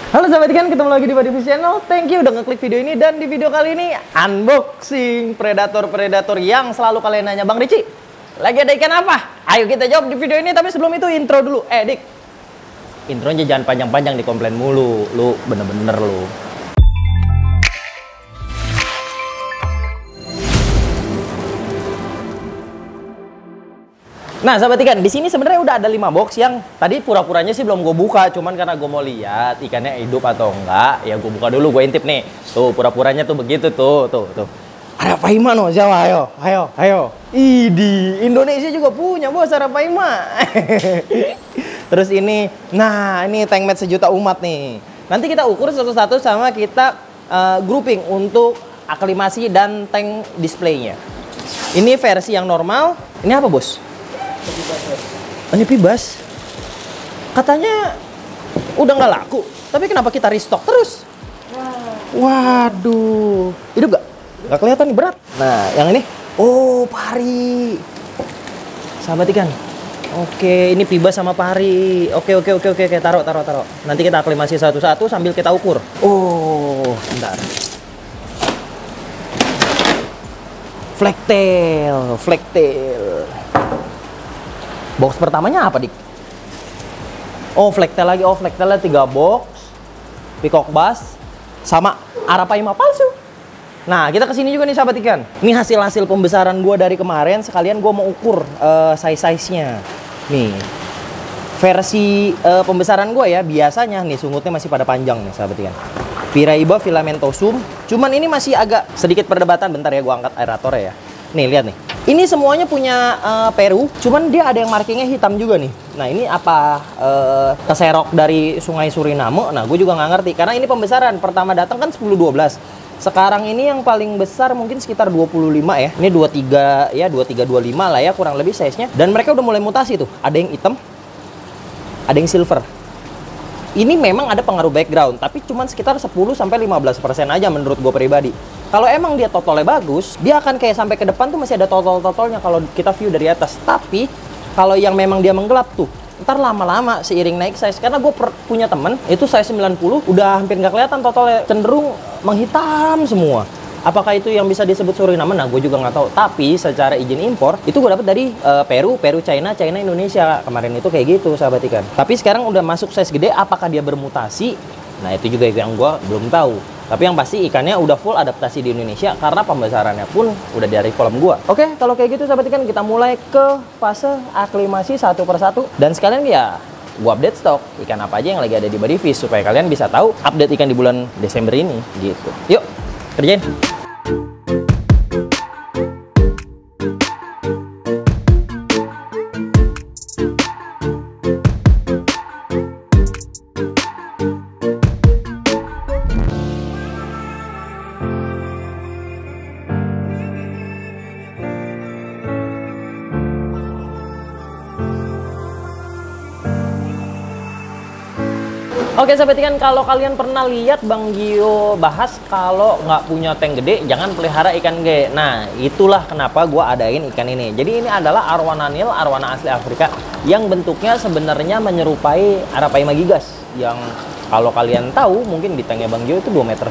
Halo sahabat ikan, ketemu lagi di Badivis Channel. Thank you udah ngeklik video ini. Dan di video kali ini unboxing predator-predator yang selalu kalian nanya, Bang Ricci, lagi ada ikan apa? Ayo kita jawab di video ini. Tapi sebelum itu intro dulu. Dik, intronya jangan panjang-panjang, di komplain mulu. Lu bener-bener lu. Nah, sahabat ikan, di sini sebenarnya udah ada 5 box yang tadi pura-puranya sih belum gue buka, cuman karena gue mau lihat ikannya hidup atau enggak, ya gue buka dulu, gue intip nih. Tuh, pura-puranya tuh begitu tuh. Ada Paima no, Jawa, ayo. Idi, Indonesia juga punya bos ada Paima. Terus ini, nah ini tank mat sejuta umat nih. Nanti kita ukur satu-satu sama kita grouping untuk aklimasi dan tank displaynya. Ini versi yang normal. Ini apa bos? Ini Pibas. Katanya udah nggak laku, tapi kenapa kita restock terus? Waduh, hidup gak? Nggak kelihatan nih, berat. Nah, yang ini, oh pari. Sahabat ikan. Oke, ini Pibas sama pari. Oke, taruh. Nanti kita aklimasi satu-satu sambil kita ukur. Oh, bentar. Flagtail. Box pertamanya apa, Dik? Oh, flagtail lagi. Oh, flagtailnya 3 box. Peacock bass sama Arapaima palsu. Nah, kita kesini juga nih sahabat ikan. Ini hasil pembesaran gua dari kemarin. Sekalian gua mau ukur size-nya. Nih. Versi pembesaran gua ya, biasanya nih sungutnya masih pada panjang nih sahabat ikan. Piraiba filamentosum. Cuman ini masih agak sedikit perdebatan. Bentar ya, gua angkat aerator ya. Nih, lihat nih. Ini semuanya punya Peru, cuman dia ada yang markingnya hitam juga nih. Nah, ini apa keserok dari sungai Suriname? Nah, gue juga nggak ngerti. Karena ini pembesaran. Pertama datang kan 10-12. Sekarang ini yang paling besar mungkin sekitar 25 ya. Ini 23 ya, 23-25 lah ya kurang lebih size-nya. Dan mereka udah mulai mutasi tuh. Ada yang hitam, ada yang silver. Ini memang ada pengaruh background, tapi cuman sekitar 10-15% aja menurut gue pribadi. Kalau emang dia totalnya bagus, dia akan kayak sampai ke depan tuh masih ada totol-totolnya kalau kita view dari atas. Tapi kalau yang memang dia menggelap tuh, ntar lama-lama seiring naik size. Karena gue punya temen, itu size 90, udah hampir nggak kelihatan totolnya, cenderung menghitam semua. Apakah itu yang bisa disebut Suriname? Nah, gue juga nggak tahu. Tapi secara izin impor, itu gue dapet dari Peru, China, Indonesia. Kemarin itu kayak gitu, sahabat ikan. Tapi sekarang udah masuk size gede, apakah dia bermutasi? Nah, itu juga yang gue belum tahu. Tapi yang pasti ikannya udah full adaptasi di Indonesia karena pembesarannya pun udah dari kolam gua. Oke, kalau kayak gitu sahabat ikan, kita mulai ke fase aklimasi satu persatu. Dan sekalian ya, gua update stok ikan apa aja yang lagi ada di Badivis supaya kalian bisa tahu update ikan di bulan Desember ini gitu. Yuk, kerjain. Oke sahabat ikan, kalau kalian pernah lihat Bang Gio bahas kalau nggak punya tank gede jangan pelihara ikan gede. Nah, itulah kenapa gua adain ikan ini. Jadi ini adalah arwana nil, arwana asli Afrika yang bentuknya sebenarnya menyerupai Arapaima gigas. Yang kalau kalian tahu mungkin di tanknya Bang Gio itu 2,5 meter.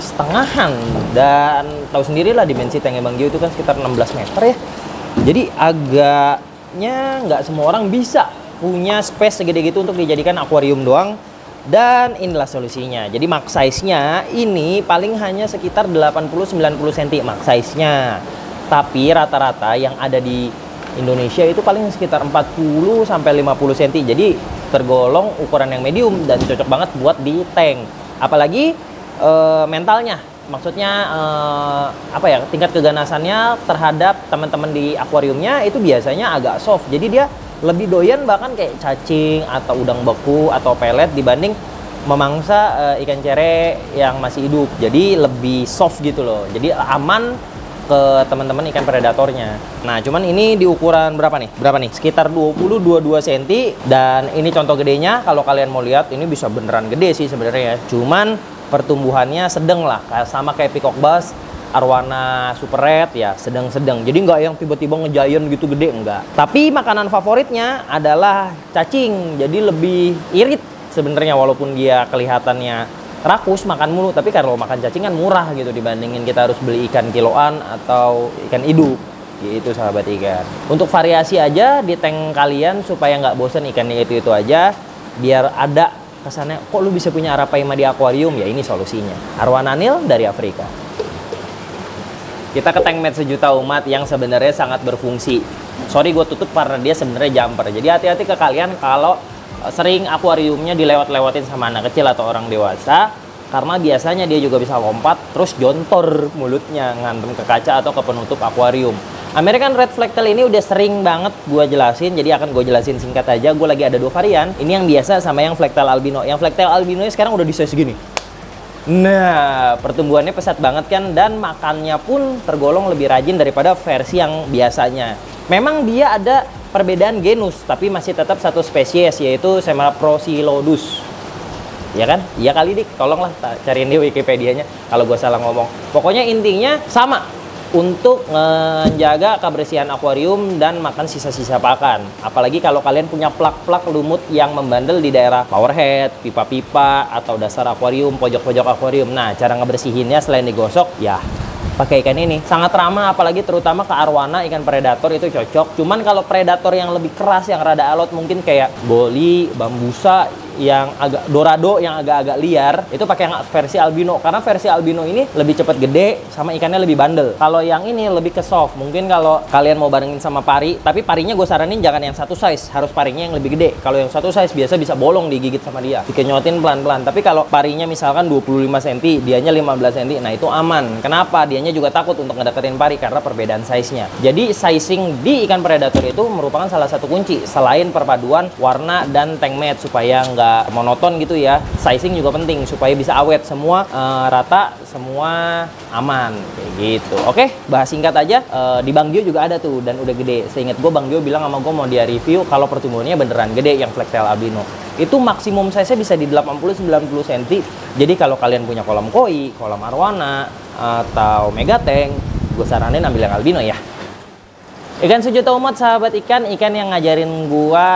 Dan tahu sendirilah dimensi tanknya Bang Gio itu kan sekitar 16 meter ya. Jadi agaknya nggak semua orang bisa punya space segede gitu untuk dijadikan akuarium doang. Dan inilah solusinya. Jadi max size-nya ini paling hanya sekitar 80-90 cm max size-nya. Tapi rata-rata yang ada di Indonesia itu paling sekitar 40-50 cm. Jadi tergolong ukuran yang medium dan cocok banget buat di tank. Apalagi mentalnya. Maksudnya apa ya? Tingkat keganasannya terhadap teman-teman di akuariumnya itu biasanya agak soft. Jadi dia lebih doyan bahkan kayak cacing atau udang beku atau pelet dibanding memangsa ikan cere yang masih hidup. Jadi lebih soft gitu loh. Jadi aman ke teman-teman ikan predatornya. Nah, cuman ini di ukuran berapa nih? Sekitar 20-22 cm. Dan ini contoh gedenya. Kalau kalian mau lihat, ini bisa beneran gede sih sebenarnya. Cuman pertumbuhannya sedang lah, sama kayak peacock bass, arwana super red ya, sedang-sedang. Jadi nggak yang tiba-tiba ngegiant gitu gede, enggak. Tapi makanan favoritnya adalah cacing. Jadi lebih irit sebenarnya walaupun dia kelihatannya rakus makan mulu. Tapi kalau makan cacing kan murah gitu dibandingin kita harus beli ikan kiloan atau ikan hidup gitu sahabat ikan. Untuk variasi aja di tank kalian supaya nggak bosen ikannya itu aja, biar ada kesannya kok lu bisa punya Arapaima di akuarium, ya ini solusinya. Arwana Nil dari Afrika. Kita ke tank mat sejuta umat yang sebenarnya sangat berfungsi. Sorry gue tutup karena dia sebenarnya jumper. Jadi hati-hati ke kalian kalau sering akuariumnya dilewat-lewatin sama anak kecil atau orang dewasa, karena biasanya dia juga bisa lompat terus jontor mulutnya ngantem ke kaca atau ke penutup akuarium. American Red Flectel ini udah sering banget gue jelasin, jadi akan gue jelasin singkat aja. Gue lagi ada 2 varian, ini yang biasa sama yang Flectel albino. Yang Flectel albino sekarang udah di size segini. Nah, pertumbuhannya pesat banget kan, dan makannya pun tergolong lebih rajin daripada versi yang biasanya. Memang dia ada perbedaan genus, tapi masih tetap satu spesies, yaitu Semaphrocylodus. Ya kan? Iya kali dik, tolonglah cariin di Wikipedia-nya kalau gue salah ngomong. Pokoknya intinya sama, untuk menjaga kebersihan akuarium dan makan sisa-sisa pakan. Apalagi kalau kalian punya plak-plak lumut yang membandel di daerah power head, pipa-pipa, atau dasar akuarium, pojok-pojok akuarium. Nah, cara ngebersihinnya selain digosok, ya pakai ikan ini. Sangat ramah, apalagi terutama ke arwana, ikan predator itu cocok. Cuman kalau predator yang lebih keras, yang rada alot, mungkin kayak goli, bambusa, yang agak dorado, yang agak-agak liar, itu pakai yang versi albino, karena versi albino ini lebih cepat gede sama ikannya lebih bandel. Kalau yang ini lebih ke soft. Mungkin kalau kalian mau barengin sama pari, tapi parinya gue saranin jangan yang satu size, harus parinya yang lebih gede. Kalau yang satu size biasa bisa bolong digigit sama dia, dikenyotin pelan-pelan. Tapi kalau parinya misalkan 25 cm, dianya 15 cm, nah itu aman. Kenapa? Dianya juga takut untuk ngedeketin pari karena perbedaan size-nya. Jadi sizing di ikan predator itu merupakan salah satu kunci, selain perpaduan warna dan tank mat supaya nggak monoton gitu ya. Sizing juga penting supaya bisa awet, semua rata, semua aman kayak gitu. Oke, bahas singkat aja. Di Bang Dio juga ada tuh dan udah gede. Seingat gue Bang Dio bilang sama gue mau dia review kalau pertumbuhannya beneran gede yang Flectel albino. Itu maksimum size-nya bisa di 80-90 cm. Jadi kalau kalian punya kolam koi, kolam arwana, atau megatank, gue saranin ambil yang albino ya. Ikan sejuta umat sahabat ikan yang ngajarin gua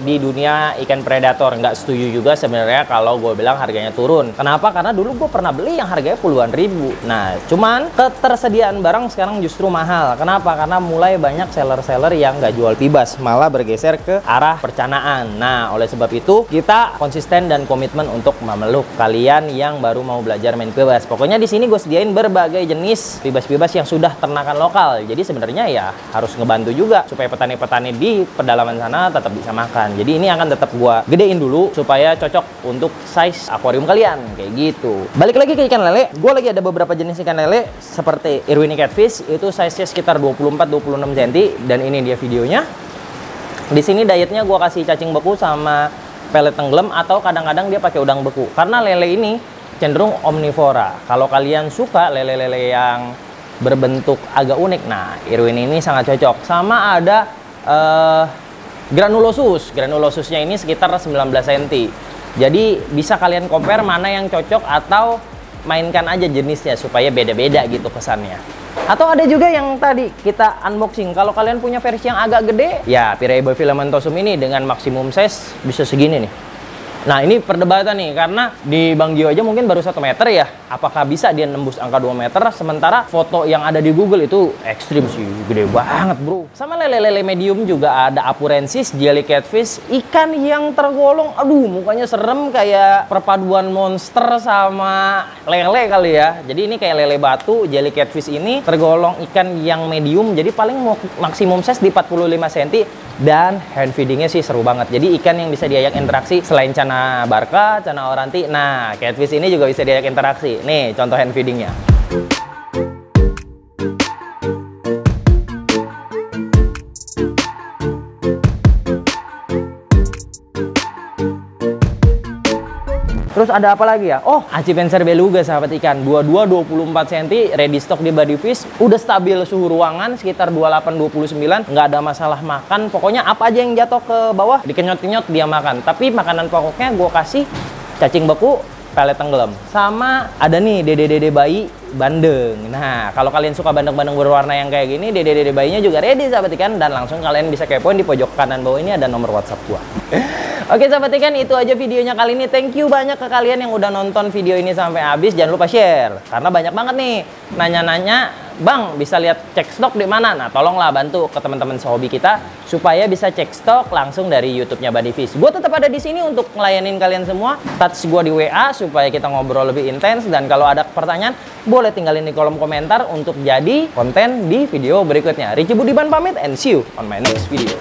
di dunia ikan predator. Nggak setuju juga sebenarnya kalau gue bilang harganya turun. Kenapa? Karena dulu gue pernah beli yang harganya puluhan ribu. Nah, cuman ketersediaan barang sekarang justru mahal. Kenapa? Karena mulai banyak seller-seller yang nggak jual pibas, malah bergeser ke arah percanaan. Nah, oleh sebab itu kita konsisten dan komitmen untuk memeluk kalian yang baru mau belajar main pibas. Pokoknya di sini gue sediain berbagai jenis pibas-pibas yang sudah ternakan lokal. Jadi sebenarnya ya harus ngebantu juga supaya petani-petani di pedalaman sana tetap bisa makan. Jadi ini akan tetap gua gedein dulu supaya cocok untuk size akuarium kalian kayak gitu. Balik lagi ke ikan lele, gua lagi ada beberapa jenis ikan lele seperti Irwini Catfish, itu size-nya sekitar 24-26 cm, dan ini dia videonya. Di sini dietnya gua kasih cacing beku sama pelet tenggelam, atau kadang-kadang dia pakai udang beku. Karena lele ini cenderung omnivora. Kalau kalian suka lele-lele yang berbentuk agak unik, nah Irwini ini sangat cocok. Sama ada granulosusnya ini sekitar 19 cm. Jadi bisa kalian compare mana yang cocok, atau mainkan aja jenisnya supaya beda-beda gitu kesannya. Atau ada juga yang tadi kita unboxing, kalau kalian punya versi yang agak gede, ya Piraiba filamentosum ini dengan maksimum size bisa segini nih. Nah, ini perdebatan nih, karena di Bang Gio aja mungkin baru 1 meter ya. Apakah bisa dia nembus angka 2 meter? Sementara foto yang ada di Google itu ekstrim sih, gede banget bro. Sama lele-lele medium juga ada Apurensis, Jelly Catfish, ikan yang tergolong, aduh mukanya serem kayak perpaduan monster sama lele kali ya. Jadi ini kayak lele batu. Jelly Catfish ini tergolong ikan yang medium, jadi paling maksimum size di 45 cm. Dan hand feedingnya sih seru banget. Jadi ikan yang bisa diajak interaksi selain cana barca, cana oranti, nah catfish ini juga bisa diajak interaksi. Nih contoh hand feedingnya. Terus ada apa lagi ya? Oh, Acipenser beluga sahabat ikan. 22-24 cm, ready stock di body fish. Udah stabil suhu ruangan sekitar 28-29. Nggak ada masalah makan. Pokoknya apa aja yang jatuh ke bawah, dikenyot-kenyot dia makan. Tapi makanan pokoknya gue kasih cacing beku, pelet tenggelam. Sama ada nih dede-dede bayi bandeng. Nah, kalau kalian suka bandeng-bandeng berwarna yang kayak gini, dede-dede bayinya juga ready sahabat ikan. Dan langsung kalian bisa kepoin di pojok kanan bawah ini ada nomor WhatsApp gua. Oke sahabat ikan, itu aja videonya kali ini. Thank you banyak ke kalian yang udah nonton video ini sampai habis. Jangan lupa share, karena banyak banget nih nanya-nanya, Bang bisa lihat cek stok di mana? Nah tolonglah bantu ke teman-teman sehobi kita supaya bisa cek stok langsung dari YouTube-nya Buddy Fish. Gue tetap ada di sini untuk ngelayanin kalian semua. Touch gue di WA supaya kita ngobrol lebih intens, dan kalau ada pertanyaan boleh tinggalin di kolom komentar untuk jadi konten di video berikutnya. Ricky Budiman pamit and see you on my next video.